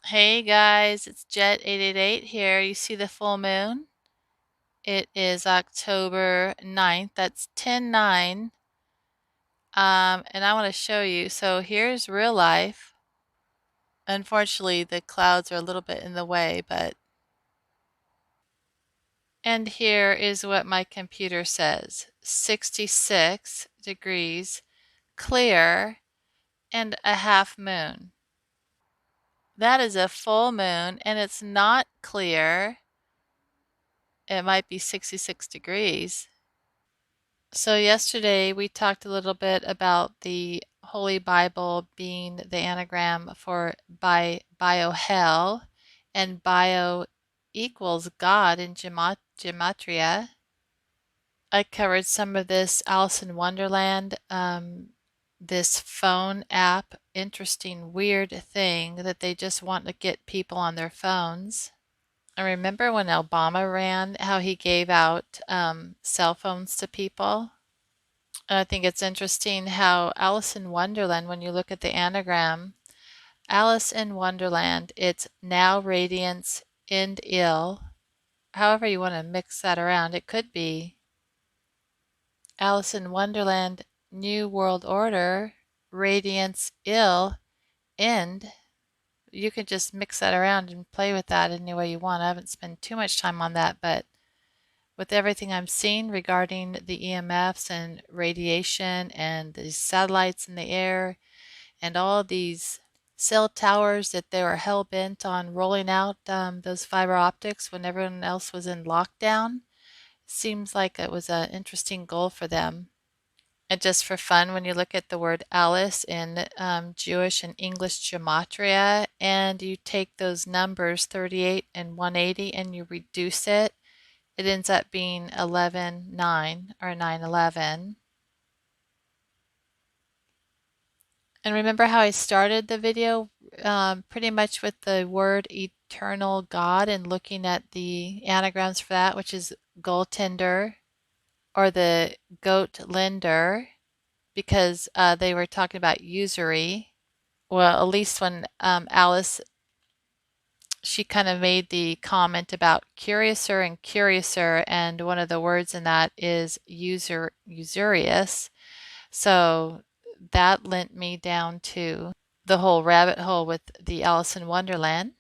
Hey guys, it's Jet888 here. You see the full moon? It is October 9th. That's 10/9. And I want to show you. So here's real life. Unfortunately, the clouds are a little bit in the way, but and here is what my computer says. 66 degrees, clear, and a half moon. That is a full moon, and it's not clear. It might be 66 degrees. So yesterday we talked a little bit about the Holy Bible being the anagram for biohel, and bio equals God in gematria. I covered some of this Alice in Wonderland, this phone app, interesting, weird thing that they just want to get people on their phones. I remember when Obama ran, how he gave out cell phones to people. And I think it's interesting how Alice in Wonderland, when you look at the anagram, Alice in Wonderland, it's now radiance, end ill. However you want to mix that around, it could be Alice in Wonderland, New World Order, radiance, ill, end. You could just mix that around and play with that any way you want. I haven't spent too much time on that, but with everything I'm seeing regarding the EMFs and radiation and the satellites in the air and all these cell towers that they were hell bent on rolling out those fiber optics when everyone else was in lockdown, seems like it was an interesting goal for them. And just for fun, when you look at the word Alice in Jewish and English gematria, and you take those numbers 38 and 180 and you reduce it, it ends up being 11/9 or 9/11. And remember how I started the video pretty much with the word eternal God and looking at the anagrams for that, which is goaltender or the goat lender, because they were talking about usury. Well, at least when Alice, she kind of made the comment about curiouser and curiouser, and one of the words in that is usurious. So that lent me down to the whole rabbit hole with the Alice in Wonderland.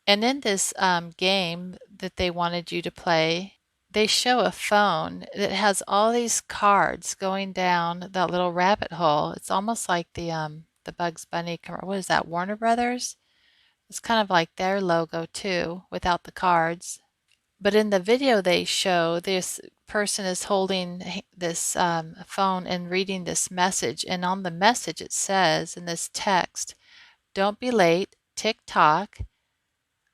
And in this game that they wanted you to play, they show a phone that has all these cards going down that little rabbit hole. It's almost like the Bugs Bunny what is that, Warner Brothers? It's kind of like their logo too, without the cards. But in the video they show, this person is holding this phone and reading this message. And on the message it says in this text, "Don't be late, tick-tock.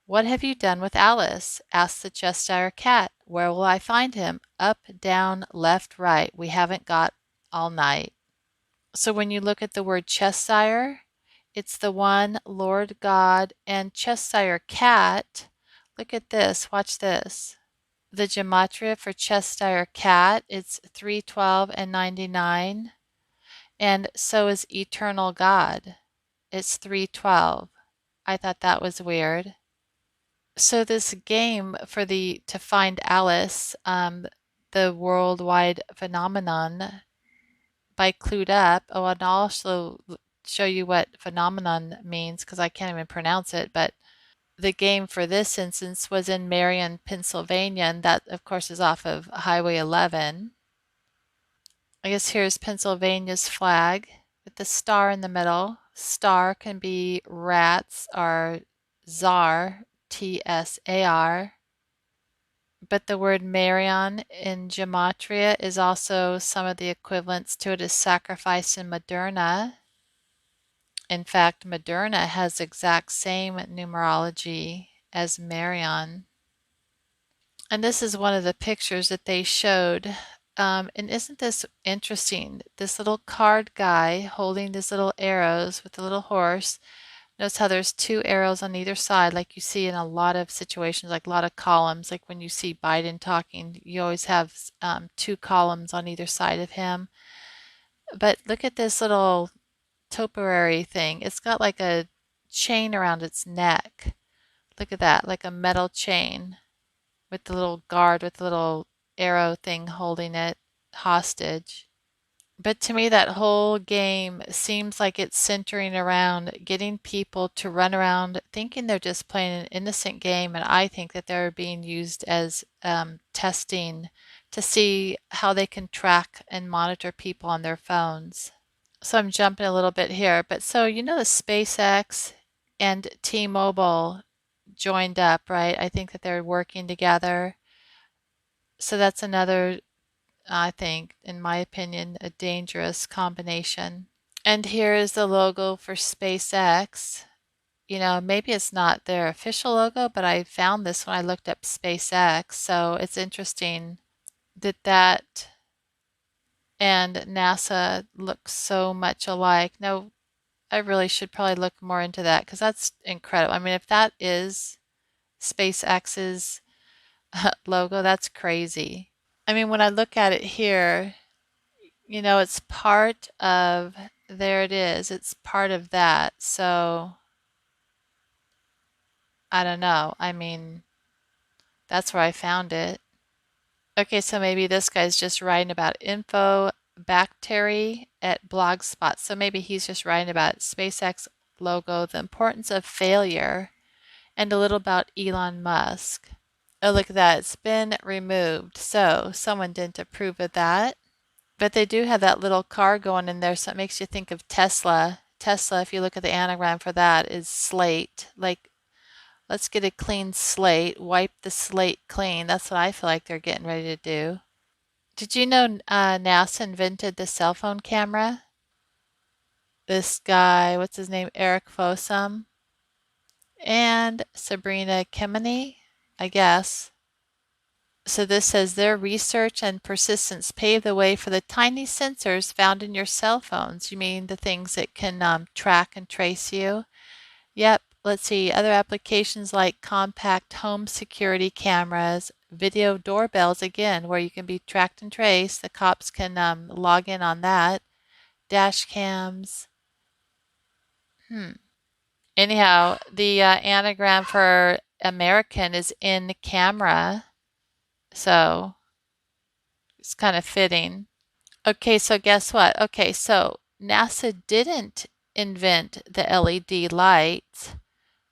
What have you done with Alice?" asked the Cheshire Cat. "Where will I find him? Up, down, left, right. We haven't got all night." So when you look at the word Cheshire, it's the one Lord God, and Cheshire Cat. Look at this, watch this. The gematria for Cheshire Cat, it's 312 and 99. And so is Eternal God. It's 312. I thought that was weird. So this game for the to find Alice, the worldwide phenomenon by Clued Up. Oh, and I'll also show you what phenomenon means because I can't even pronounce it, but the game for this instance was in Marion, Pennsylvania, and that, of course, is off of Highway 11. I guess here's Pennsylvania's flag with the star in the middle. Star can be rats or czar, Tsar. But the word Marion in gematria is also some of the equivalents to it is sacrifice in Moderna. In fact, Moderna has exact same numerology as Marion. And this is one of the pictures that they showed. And isn't this interesting? This little card guy holding these little arrows with the little horse. Notice how there's two arrows on either side, like you see in a lot of situations, like a lot of columns. Like when you see Biden talking, you always have two columns on either side of him. But look at this little topiary thing. It's got like a chain around its neck. Look at that, like a metal chain with the little guard with the little arrow thing holding it hostage. But to me, that whole game seems like it's centering around getting people to run around thinking they're just playing an innocent game, and I think that they're being used as testing to see how they can track and monitor people on their phones. So I'm jumping a little bit here, but so you know the SpaceX and T-Mobile joined up, right? I think that they're working together. So that's another, I think, in my opinion, a dangerous combination. And here is the logo for SpaceX. You know, maybe it's not their official logo, but I found this when I looked up SpaceX. So it's interesting that that and NASA look so much alike. Now, I really should probably look more into that because that's incredible. I mean, if that is SpaceX's logo, that's crazy. I mean, when I look at it here, you know, it's part of, there it is, it's part of that. So I don't know. I mean, that's where I found it. Okay, so maybe this guy's just writing about info bacteria at Blogspot. So maybe he's just writing about SpaceX logo, the importance of failure, and a little about Elon Musk. Oh, look at that. It's been removed. So someone didn't approve of that. But they do have that little car going in there, so it makes you think of Tesla. Tesla, if you look at the anagram for that, is slate. Like, let's get a clean slate, wipe the slate clean. That's what I feel like they're getting ready to do. Did you know NASA invented the cell phone camera? This guy, what's his name? Eric Fossum and Sabrina Kemeny, I guess. So this says their research and persistence paved the way for the tiny sensors found in your cell phones. You mean the things that can track and trace you? Yep. Let's see. Other applications like compact home security cameras, video doorbells, again, where you can be tracked and traced. The cops can log in on that. Dash cams. Anyhow, the anagram for American is in camera. So it's kind of fitting. Okay, so guess what? Okay, so NASA didn't invent the LED lights.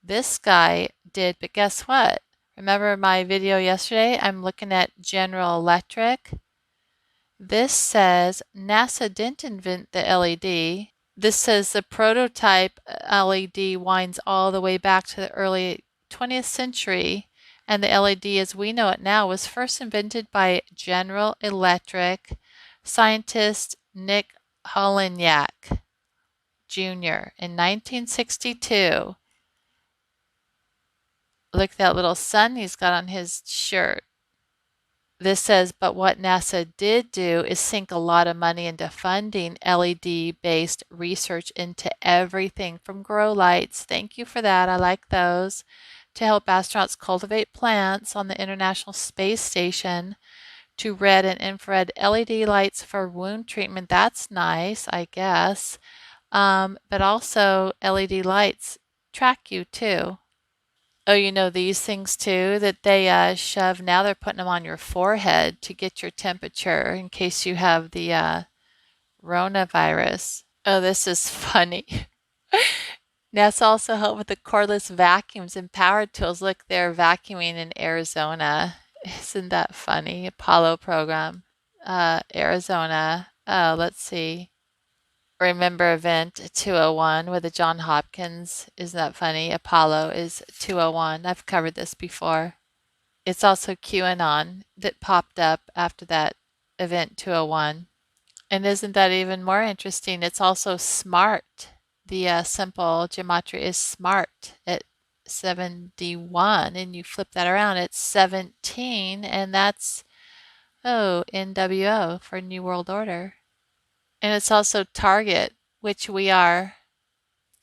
This guy did, but guess what? Remember my video yesterday? I'm looking at General Electric. This says NASA didn't invent the LED. This says the prototype LED winds all the way back to the early 20th century, and the LED as we know it now was first invented by General Electric scientist Nick Holonyak Jr. in 1962. Look at that little sun he's got on his shirt. This says, but what NASA did do is sink a lot of money into funding LED-based research into everything from grow lights. Thank you for that. I like those. To help astronauts cultivate plants on the International Space Station, to red and infrared LED lights for wound treatment. That's nice, I guess. But also LED lights track you too. Oh, you know these things too that they shove, now they're putting them on your forehead to get your temperature in case you have the coronavirus. Oh, this is funny. NASA also helped with the cordless vacuums and power tools. Look, they're vacuuming in Arizona. Isn't that funny? Apollo program. Arizona. Oh, let's see. Remember event 201 with the John Hopkins. Isn't that funny? Apollo is 201. I've covered this before. It's also QAnon that popped up after that event 201. And isn't that even more interesting? It's also smart. The simple gematria is smart at 71, and you flip that around, it's 17, and that's, oh, NWO for New World Order. And it's also target, which we are.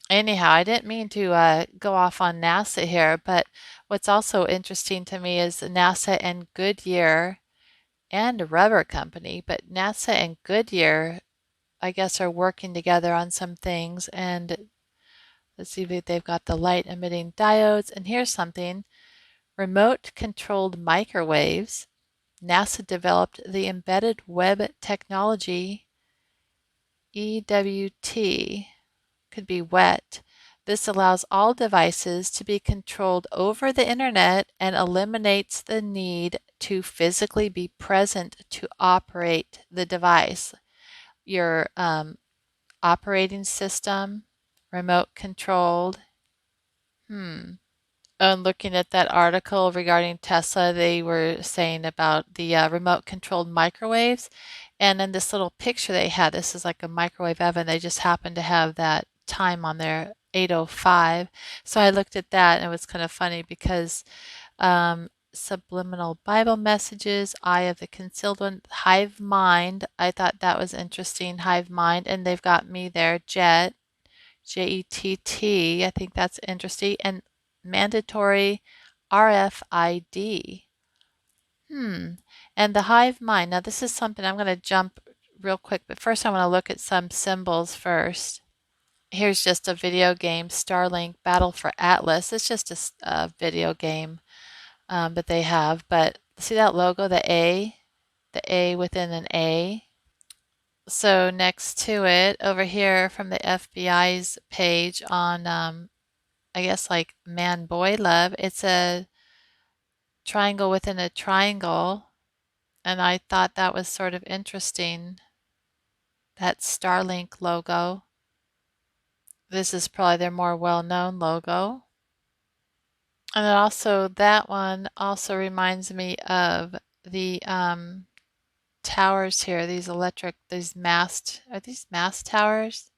Anyhow, I didn't mean to go off on NASA here, but what's also interesting to me is NASA and Goodyear and a rubber company, but NASA and Goodyear, I guess, are working together on some things. And Let's see if they've got the light emitting diodes. And here's something, remote controlled microwaves. NASA developed the embedded web technology, EWT, could be wet. This allows all devices to be controlled over the internet and eliminates the need to physically be present to operate the device. Your operating system, remote controlled. And looking at that article regarding Tesla, they were saying about the remote controlled microwaves. And in this little picture they had, this is like a microwave oven. They just happened to have that time on there, 8:05. So I looked at that and it was kind of funny because subliminal Bible messages, Eye of the Concealed One, Hive Mind. I thought that was interesting, Hive Mind. And they've got me there, Jet, JETT. I think that's interesting. And mandatory RFID. And the hive mind. Now this is something I'm going to jump real quick, but first I want to look at some symbols first. Here's just a video game, Starlink Battle for Atlas. It's just a video game that they have, but see that logo, the A within an A. So next to it, over here from the FBI's page on, I guess like man-boy love, it's a triangle within a triangle, and I thought that was sort of interesting, that Starlink logo. This is probably their more well-known logo. And then also that one also reminds me of the towers here, these mast, are these mast towers?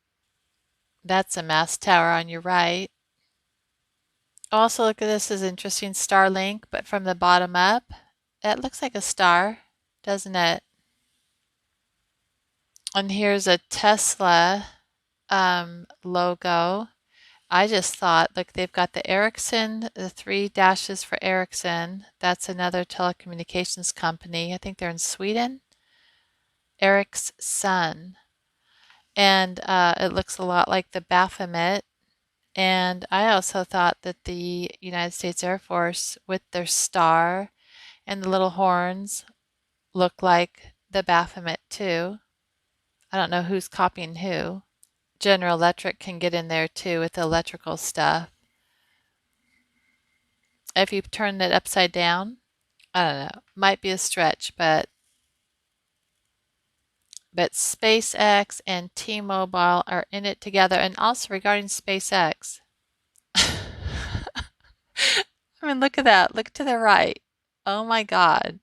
That's a mast tower on your right. Also, look at this, is interesting, Starlink, but from the bottom up. It looks like a star, doesn't it? And here's a Tesla logo. I just thought, look, they've got the Ericsson, the 3 dashes for Ericsson. That's another telecommunications company. I think they're in Sweden. Ericsson. And it looks a lot like the Baphomet. And I also thought that the United States Air Force with their star and the little horns look like the Baphomet too. I don't know who's copying who. General Electric can get in there too with the electrical stuff. If you turn it upside down, I don't know, might be a stretch, but SpaceX and T-Mobile are in it together. And also regarding SpaceX, I mean, look at that. Look to the right. Oh my God.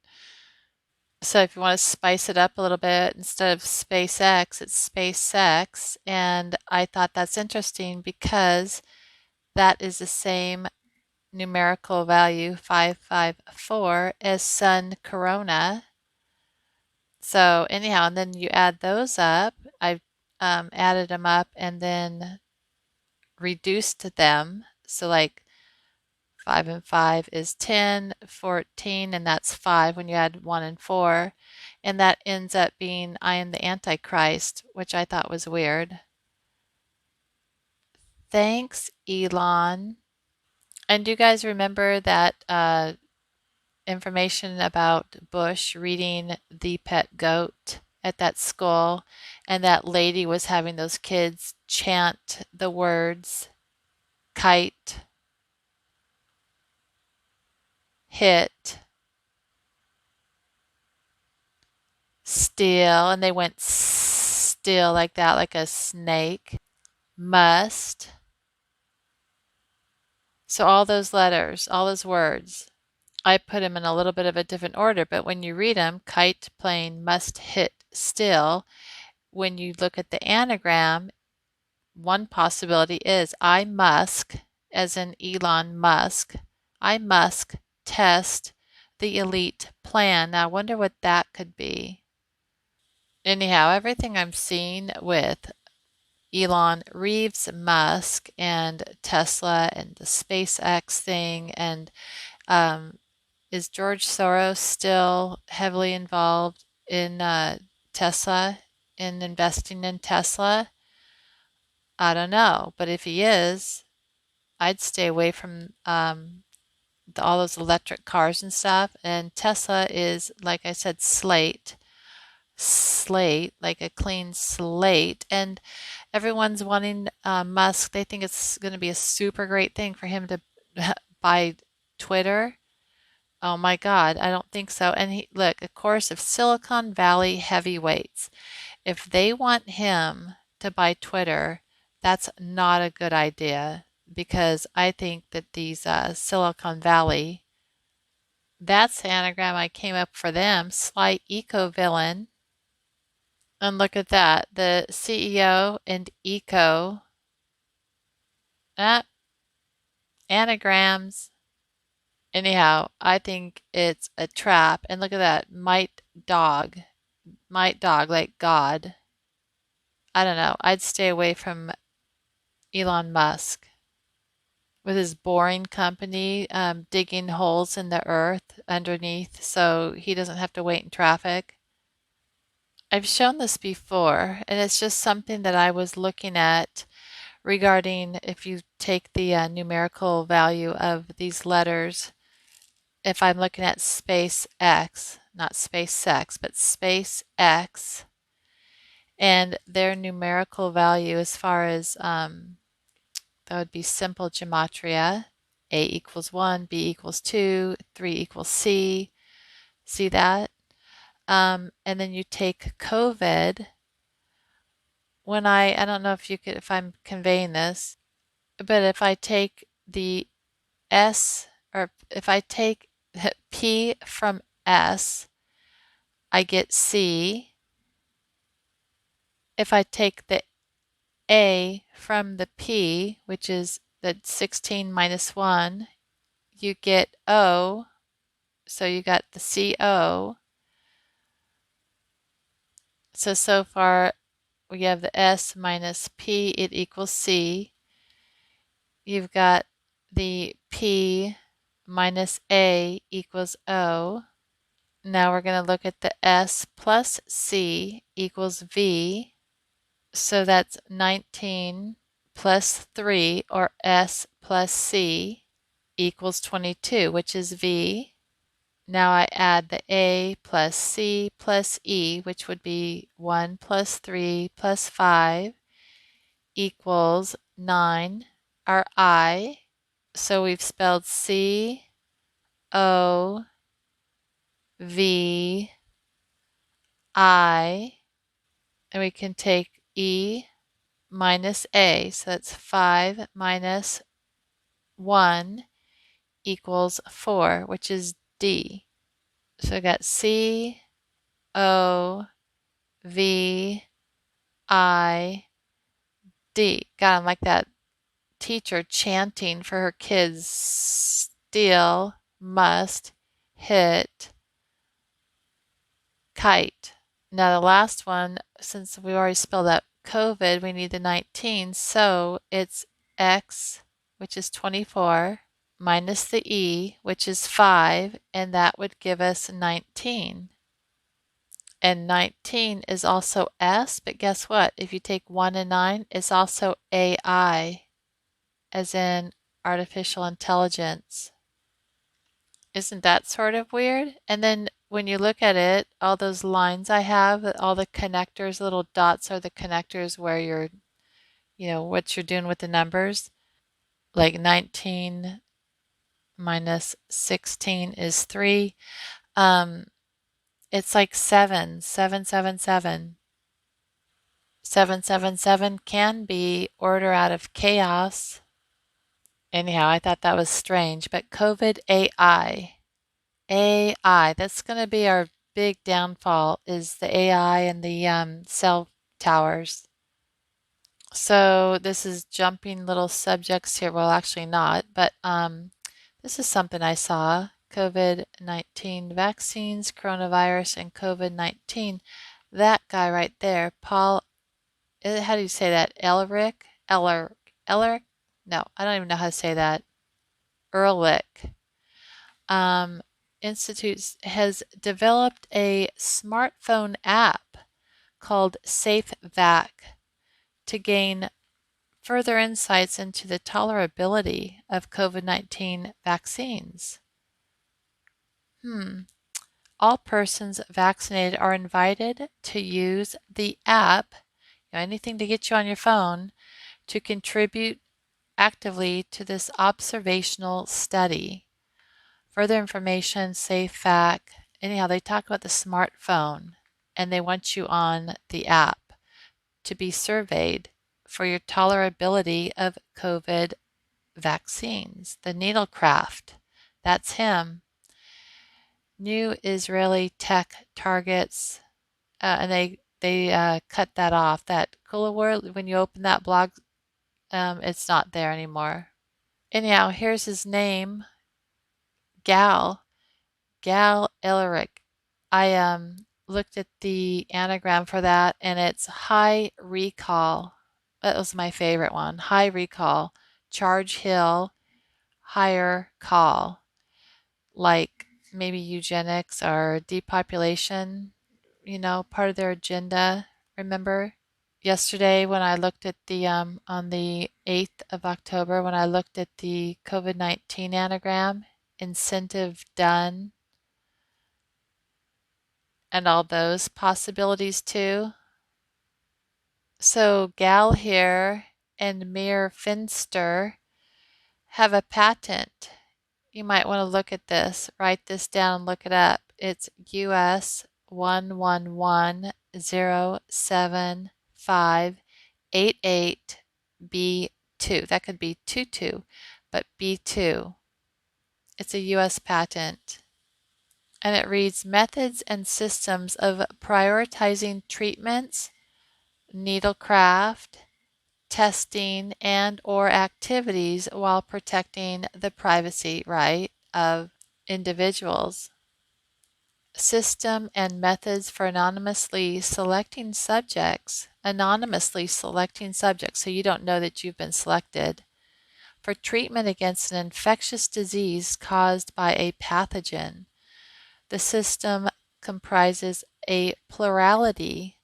So if you want to spice it up a little bit, instead of SpaceX, it's SpaceX. And I thought that's interesting because that is the same numerical value, 554, as Sun Corona. So anyhow, and then you add those up. I've added them up and then reduced them. So like 5 and 5 is 10, 14, and that's 5 when you add 1 and 4. And that ends up being I am the Antichrist, which I thought was weird. Thanks, Elon. And do you guys remember that information about Bush reading The Pet Goat at that school? And that lady was having those kids chant the words kite, hit, steal, and they went still like that, like a snake. Must. So all those letters, all those words, I put them in a little bit of a different order, but when you read them, kite, plane, must, hit, still, when you look at the anagram, one possibility is I must, as in Elon Musk, I must test the elite plan. Now I wonder what that could be. Anyhow, everything I'm seeing with Elon Reeves Musk and Tesla and the SpaceX thing, and is George Soros still heavily involved in Tesla, in investing in Tesla? I don't know, but if he is, I'd stay away from all those electric cars and stuff. And Tesla is, like I said, slate, like a clean slate. And everyone's wanting Musk. They think it's going to be a super great thing for him to buy Twitter. Oh my God, I don't think so. And look, of course, if Silicon Valley heavyweights, if they want him to buy Twitter, that's not a good idea because I think that these Silicon Valley, that's the anagram I came up for them, sly eco-villain. And look at that, the CEO and eco, ah, anagrams. Anyhow, I think it's a trap. And look at that, might dog, like God. I don't know. I'd stay away from Elon Musk with his boring company, digging holes in the earth underneath so he doesn't have to wait in traffic. I've shown this before, and it's just something that I was looking at regarding if you take the numerical value of these letters. If I'm looking at space X, not space sex, but space X, and their numerical value as far as that would be simple gematria. A equals 1, B equals 2, 3 equals C. See that? And then you take COVID. When I don't know if you could, if I'm conveying this, but if I take the S, or if I take P from S, I get C. If I take the A from the P, which is the 16 minus 1, you get O. So you got the CO. So far we have the S minus P, it equals C. You've got the P minus A equals O. Now we're going to look at the S plus C equals V. So that's 19 plus 3, or S plus C, equals 22, which is V. Now I add the A plus C plus E, which would be 1 plus 3 plus 5 equals 9, our I. So we've spelled C, O, V, I, and we can take E minus A. So that's 5 minus 1 equals 4, which is D. So I got C, O, V, I, D. God, I'm like that teacher chanting for her kids, steal, must, hit, kite. Now the last one, since we already spelled out COVID, we need the 19, so it's X, which is 24, minus the E, which is 5, and that would give us 19. And 19 is also S, but guess what? If you take 1 and 9, it's also AI, as in artificial intelligence. Isn't that sort of weird? And then when you look at it, all those lines I have, all the connectors, little dots are the connectors where you're, what you're doing with the numbers. Like 19 minus 16 is 3. It's like 7, 7, 7, 7. 777 can be order out of chaos. Anyhow, I thought that was strange, but COVID AI. AI, that's going to be our big downfall, is the AI and the cell towers. So this is jumping little subjects here. Well, actually not, but this is something I saw. COVID-19 vaccines, coronavirus, and COVID-19. That guy right there, Paul, how do you say that? Ehrlich? No, I don't even know how to say that. Ehrlich. Institute has developed a smartphone app called SafeVac to gain Further insights into the tolerability of COVID-19 vaccines. All persons vaccinated are invited to use the app, anything to get you on your phone, to contribute actively to this observational study. Further information, safe fact. Anyhow, they talk about the smartphone and they want you on the app to be surveyed for your tolerability of COVID vaccines. The needIecraft, that's him. New Israeli tech targets, and they cut that off. That cool word, when you open that blog, it's not there anymore. Anyhow, here's his name, Gal Elric. I looked at the anagram for that, and it's high recall. That was my favorite one. High recall, charge hill, higher call, like maybe eugenics or depopulation, part of their agenda. Remember yesterday when I looked at the on the 8th of October when I looked at the COVID-19 anagram, incentive done, and all those possibilities too. So Gal here and Mir Finster have a patent. You might want to look at this, write this down, look it up. It's US 111075888B2. That could be 22, but B2. It's a US patent. And it reads methods and systems of prioritizing treatments, needlecraft, testing, and or activities while protecting the privacy right of individuals. System and methods for anonymously selecting subjects so you don't know that you've been selected for treatment against an infectious disease caused by a pathogen. The system comprises a plurality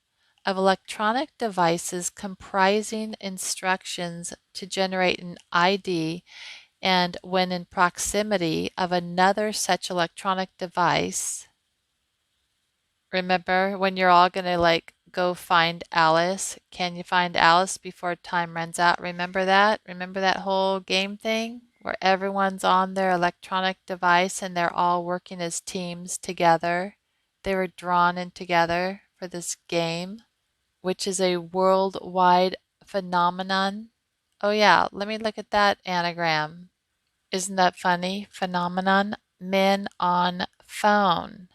of electronic devices comprising instructions to generate an ID, and when in proximity of another such electronic device, remember when you're all going to go find Alice, can you find Alice before time runs out? Remember that? Remember that whole game thing where everyone's on their electronic device and they're all working as teams together? They were drawn in together for this game, which is a worldwide phenomenon. Oh yeah, let me look at that anagram. Isn't that funny? Phenomenon. Men on phone.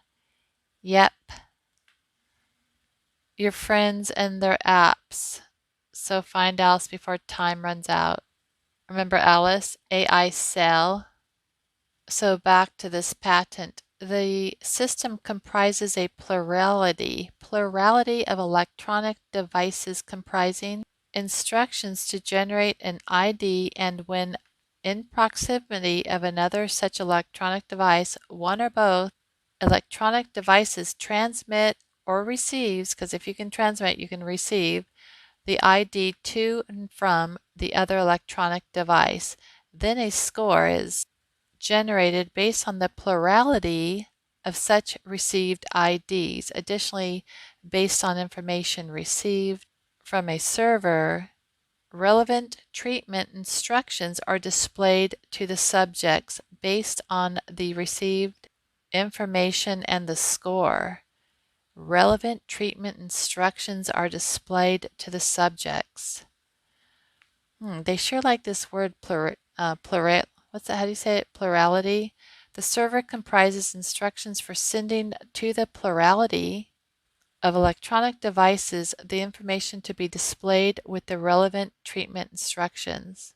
Yep. Your friends and their apps. So find Alice before time runs out. Remember Alice? AI cell. So back to this patent. The system comprises a plurality of electronic devices comprising instructions to generate an ID, and when in proximity of another such electronic device, one or both electronic devices transmit or receives, because if you can transmit, you can receive the ID to and from the other electronic device. Then a score is generated based on the plurality of such received IDs. Additionally, based on information received from a server, relevant treatment instructions are displayed to the subjects based on the received information and the score. Relevant treatment instructions are displayed to the subjects. They sure like this word what's that? How do you say it? Plurality. The server comprises instructions for sending to the plurality of electronic devices the information to be displayed with the relevant treatment instructions.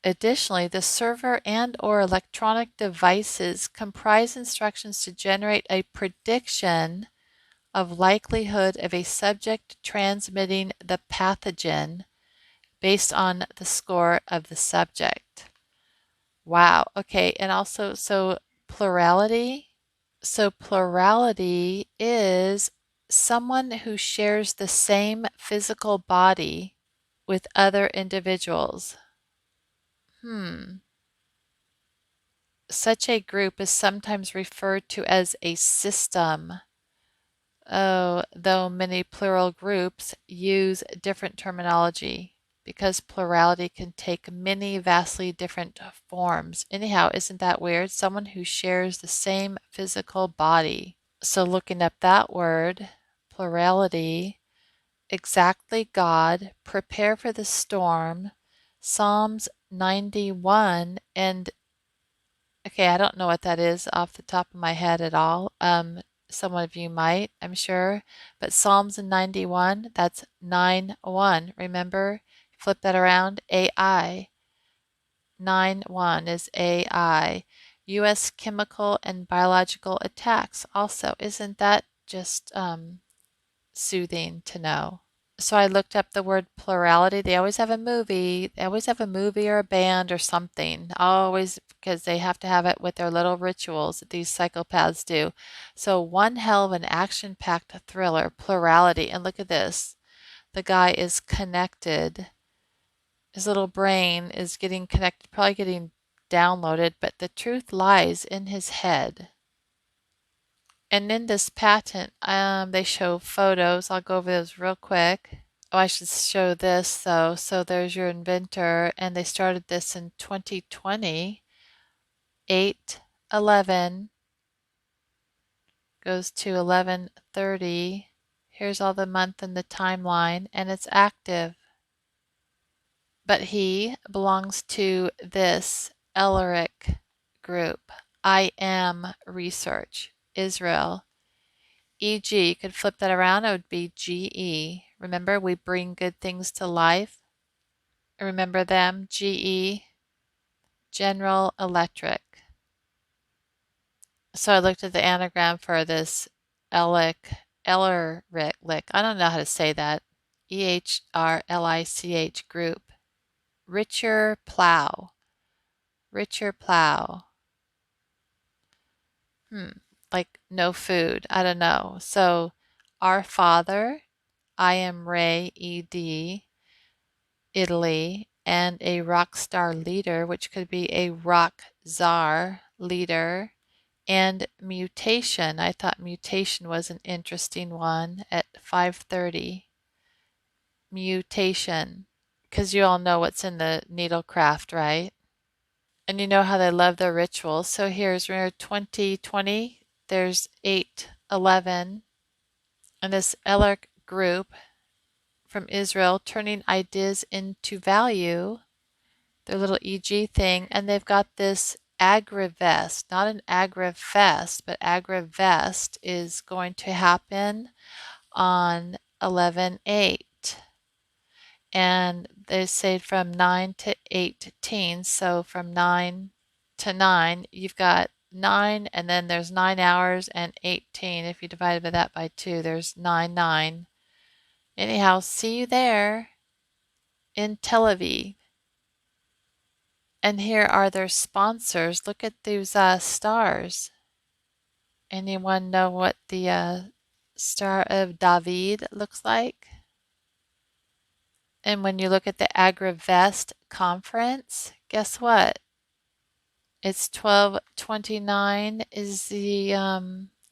Additionally, the server and or electronic devices comprise instructions to generate a prediction of likelihood of a subject transmitting the pathogen based on the score of the subject. Wow. Okay. And also, so plurality. So plurality is someone who shares the same physical body with other individuals. Such a group is sometimes referred to as a system. Oh, though many plural groups use different terminology because plurality can take many vastly different forms. Anyhow, isn't that weird? Someone who shares the same physical body. So looking up that word, plurality, exactly God, prepare for the storm, Psalms 91, and okay, I don't know what that is off the top of my head at all. Some of you might, I'm sure. But Psalms 91, that's 9-1. Remember? Flip that around. AI. 9-1 is AI. U.S. chemical and biological attacks also. Isn't that just soothing to know? So I looked up the word plurality. They always have a movie. They always have a movie or a band or something. Always, because they have to have it with their little rituals that these psychopaths do. So one hell of an action-packed thriller, plurality. And look at this. The guy is connected. His little brain is getting connected, probably getting downloaded, but the truth lies in his head. And in this patent, they show photos. I'll go over those real quick. Oh, I should show this though. So there's your inventor, and they started this in 2020. 8/11 goes to 11/30. Here's all the month and the timeline, and it's active. But he belongs to this Elric group. I am research, Israel. EG, you could flip that around, it would be GE. Remember, we bring good things to life. Remember them, GE, General Electric. So I looked at the anagram for this Elric, I don't know how to say that, EHRLICH group. Richer Plow. Richer Plow. Like no food. I don't know. So, Our Father, I am Ray, ED, Italy, and a rock star leader, which could be a rock czar leader, and mutation. I thought mutation was an interesting one at 5:30. Mutation, because you all know what's in the needIecraft, right? And you know how they love their rituals. So here's where 2020, there's 8/11, and this Elric group from Israel turning ideas into value, their little EG thing, and they've got this AgriVest, not an AgriFest, but AgriVest is going to happen on 11/8. And they say from 9 to 18, so from 9 to 9, you've got 9, and then there's 9 hours and 18. If you divide that by 2, there's 9/9. Anyhow, see you there in Tel Aviv. And here are their sponsors. Look at those stars. Anyone know what the Star of David looks like? And when you look at the AgriVest conference, guess what? It's 12/29 is the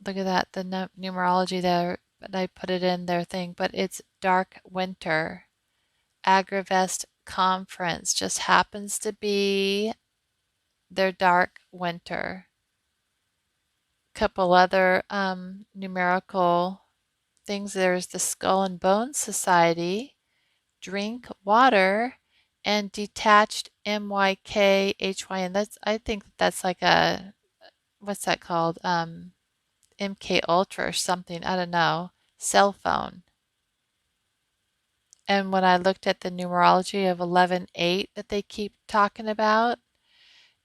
look at that, the numerology there, but I put it in their thing, but it's dark winter. AgriVest conference just happens to be their dark winter. Couple other numerical things. There's the Skull and Bones Society, Drink Water, and Detached MYKHYN. That's, I think that's like a, what's that called? MK Ultra or something. I don't know. Cell phone. And when I looked at the numerology of 11/8 that they keep talking about,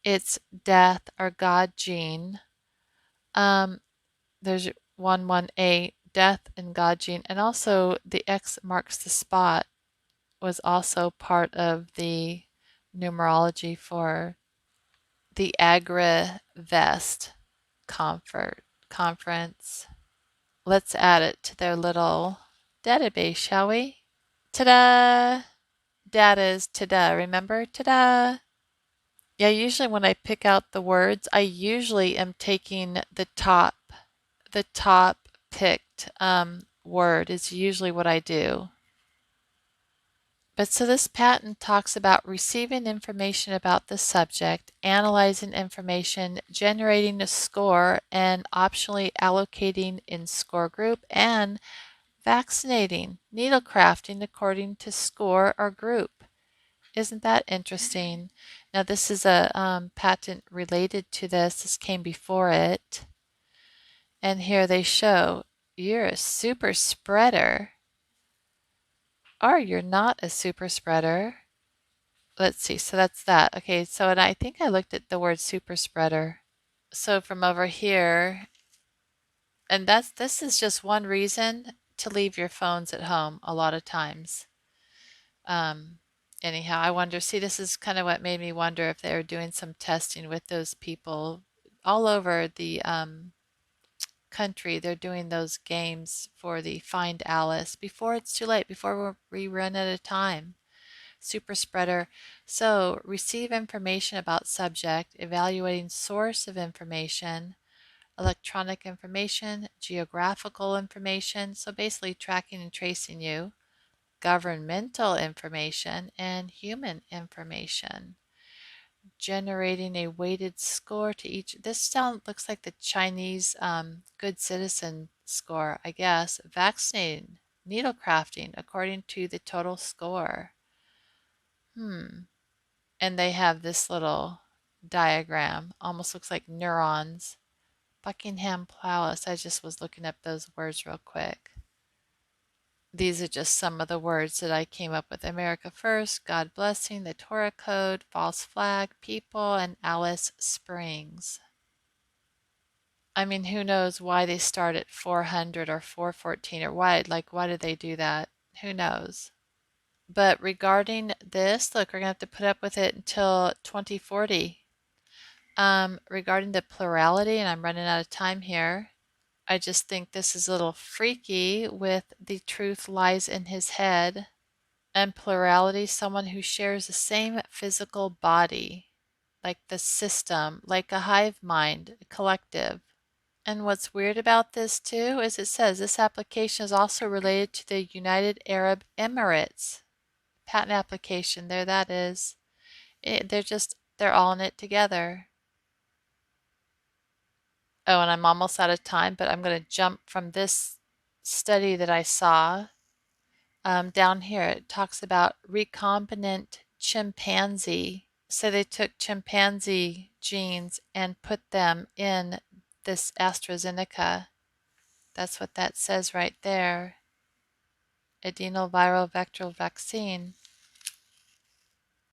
it's death or God gene. There's 118, death and God gene, and also the X marks the spot was also part of the numerology for the AgriVest conference. Let's add it to their little database, shall we? Ta-da! data is ta-da. Remember? Ta-da! Yeah, usually when I pick out the words, I usually am taking the top picked word is usually what I do. But so this patent talks about receiving information about the subject, analyzing information, generating a score, and optionally allocating in score group, and vaccinating, needle crafting according to score or group. Isn't that interesting? Now this is a patent related to this. This came before it. And here they show you're a super spreader or you're not a super spreader. Let's see, so that's that. Okay, so and I think I looked at the word super spreader. So from over here, and this is just one reason to leave your phones at home a lot of times. Um, anyhow, I wonder, see, this is kind of what made me wonder if they were doing some testing with those people all over the country. They're doing those games for the Find Alice before it's too late, before we run out of time. Super spreader. So receive information about subject, evaluating source of information, electronic information, geographical information, so basically tracking and tracing you, governmental information, and human information. Generating a weighted score to each. This looks like the Chinese good citizen score, I guess. Vaccinating, needle crafting according to the total score. And they have this little diagram, almost looks like neurons. Buckingham Palace. I just was looking up those words real quick. These are just some of the words that I came up with. America First, God Blessing, the Torah Code, False Flag, People, and Alice Springs. I mean, who knows why they start at 400 or 414 or why did they do that? Who knows? But regarding this, look, we're going to have to put up with it until 2040. Regarding the plurality, and I'm running out of time here, I just think this is a little freaky with the truth lies in his head. And plurality, someone who shares the same physical body, like the system, like a hive mind, a collective. And what's weird about this too is it says this application is also related to the United Arab Emirates. Patent application, there that is. They're all in it together. Oh, and I'm almost out of time, but I'm going to jump from this study that I saw down here. It talks about recombinant chimpanzee. So they took chimpanzee genes and put them in this AstraZeneca. That's what that says right there. Adenoviral vector vaccine.